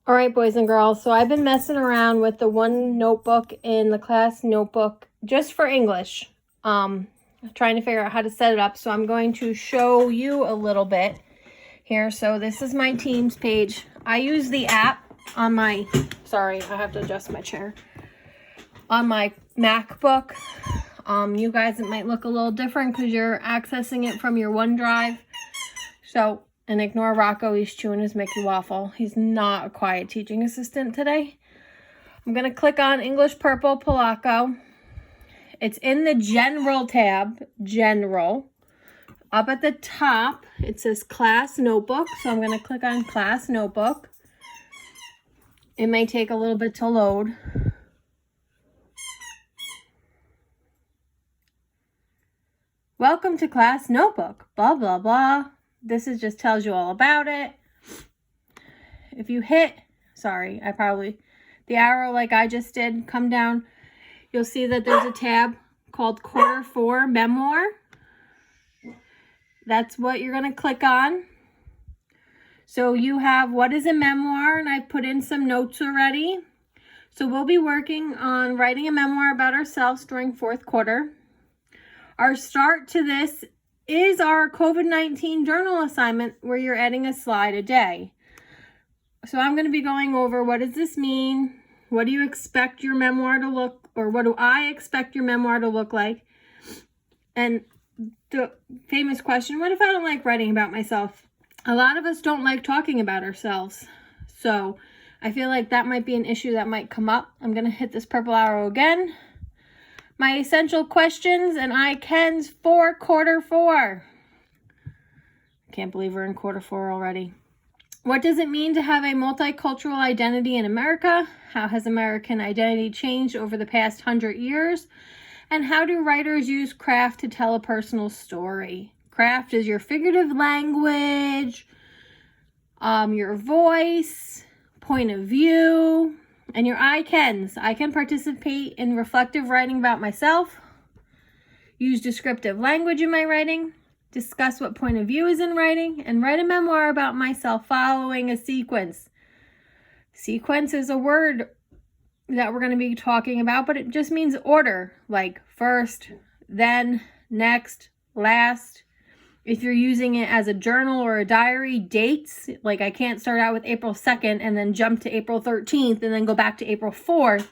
All right, boys and girls, so I've been messing around with the one notebook in the class notebook just for English. Trying to figure out how to set it up. So I'm going to show you a little bit here. So this is my Teams page. I use the app on my, sorry, I have to adjust my chair. On my MacBook. You guys, it might look a little different because you're accessing it from your OneDrive. So, and ignore Rocco, he's chewing his Mickey waffle. He's not a quiet teaching assistant today. I'm going to click on English Purple Polaco. It's in the General tab, General. Up at the top, it says Class Notebook. So I'm going to click on Class Notebook. It may take a little bit to load. Welcome to Class Notebook, blah, blah, blah. This just tells you all about it. If you hit, sorry, the arrow like I just did, come down, you'll see that there's a tab called Quarter 4 Memoir. That's what you're going to click on. So you have what is a memoir, and I've put in some notes already. So we'll be working on writing a memoir about ourselves during fourth quarter. Our start to this is our COVID-19 journal assignment where you're adding a slide a day. So I'm going to be going over what does this mean? What do you expect your memoir to look, or what do I expect your memoir to look like? And the famous question, what if I don't like writing about myself? A lot of us don't like talking about ourselves. So I feel like that might be an issue that might come up. I'm going to hit this purple arrow again. My essential questions and I cans for quarter 4. I can't believe we're in quarter 4 already. What does it mean to have a multicultural identity in America? How has American identity changed over the past 100 years? And how do writers use craft to tell a personal story? Craft is your figurative language, your voice, point of view, and your I cans. I can participate in reflective writing about myself. Use descriptive language in my writing. Discuss what point of view is in writing. And write a memoir about myself following a sequence. Sequence is a word that we're going to be talking about, but it just means order. Like first, then, next, last. If you're using it as a journal or a diary, dates, like I can't start out with April 2nd and then jump to April 13th and then go back to April 4th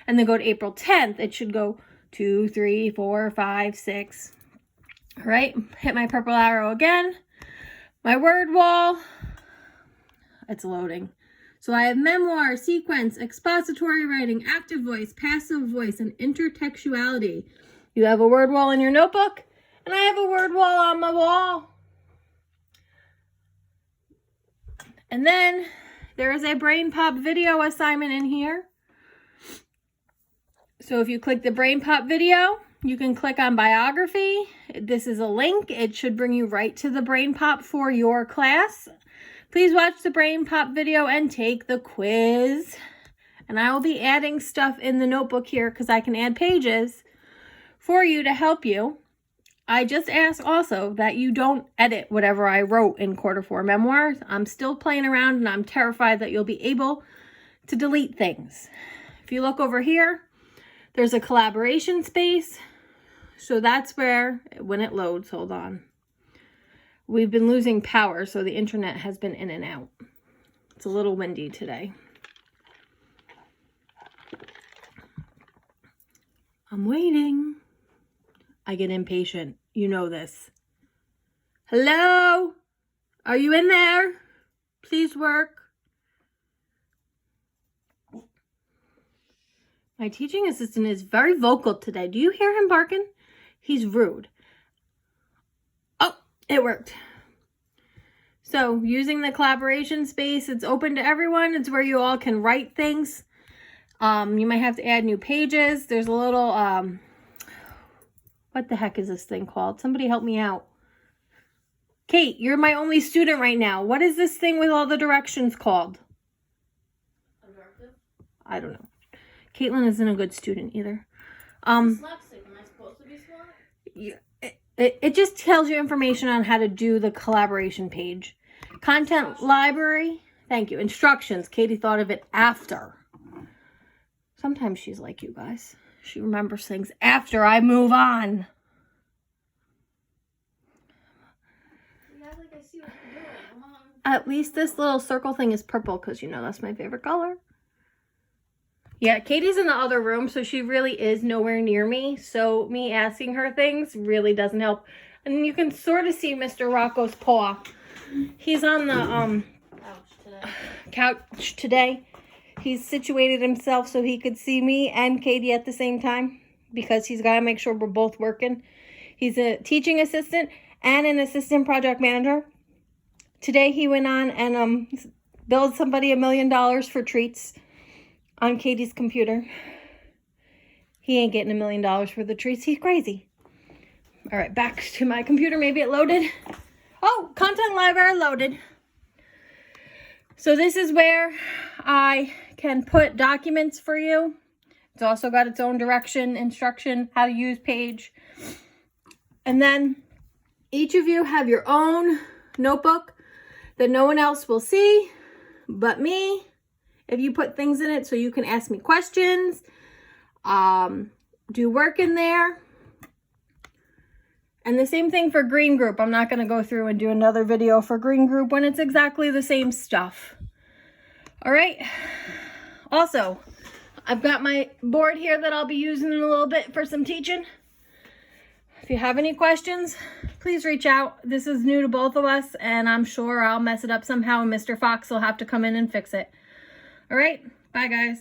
and then go to April 10th. It should go 2, 3, 4, 5, 6. All right, hit my purple arrow again. My word wall, it's loading. So I have memoir, sequence, expository writing, active voice, passive voice, and intertextuality. You have a word wall in your notebook. And I have a word wall on my wall. And then there is a Brain Pop video assignment in here. So if you click the Brain Pop video, you can click on biography. This is a link. It should bring you right to the Brain Pop for your class. Please watch the Brain Pop video and take the quiz. And I will be adding stuff in the notebook here because I can add pages for you to help you. I just ask also that you don't edit whatever I wrote in quarter 4 memoirs. I'm still playing around and I'm terrified that you'll be able to delete things. If you look over here, there's a collaboration space. So that's where, when it loads, hold on. We've been losing power, so the internet has been in and out. It's a little windy today. I'm waiting. I get impatient. You know this. Hello? Are you in there? Please work. My teaching assistant is very vocal today. Do you hear him barking? He's rude. Oh, it worked. So using the collaboration space, it's open to everyone. It's where you all can write things. You might have to add new pages. There's a little... what the heck is this thing called? Somebody help me out. Kate, you're my only student right now. What is this thing with all the directions called? A directive? I don't know. Caitlin isn't a good student either. Dyslexic. Am I supposed to be smart? It just tells you information on how to do the collaboration page. Content library. Thank you. Instructions. Katie thought of it after. Sometimes she's like you guys. She remembers things after I move on. Yeah, like I see what you're doing. Come on. At least this little circle thing is purple because, you know, that's my favorite color. Yeah, Katie's in the other room, so she really is nowhere near me. So me asking her things really doesn't help. And you can sort of see Mr. Rocco's paw. He's on the Ouch, today. couch today. He's situated himself so he could see me and Katie at the same time because he's got to make sure we're both working. He's a teaching assistant and an assistant project manager. Today he went on and billed somebody $1 million for treats on Katie's computer. He ain't getting $1 million for the treats. He's crazy. All right, back to my computer. Maybe it loaded. Oh, content library loaded. So this is where I can put documents for you. It's also got its own direction, instruction, how to use page. And then each of you have your own notebook that no one else will see but me. If you put things in it so you can ask me questions, do work in there. And the same thing for Green Group. I'm not going to go through and do another video for Green Group when it's exactly the same stuff. All right. Also, I've got my board here that I'll be using in a little bit for some teaching. If you have any questions, please reach out. This is new to both of us, and I'm sure I'll mess it up somehow, and Mr. Fox will have to come in and fix it. All right. Bye, guys.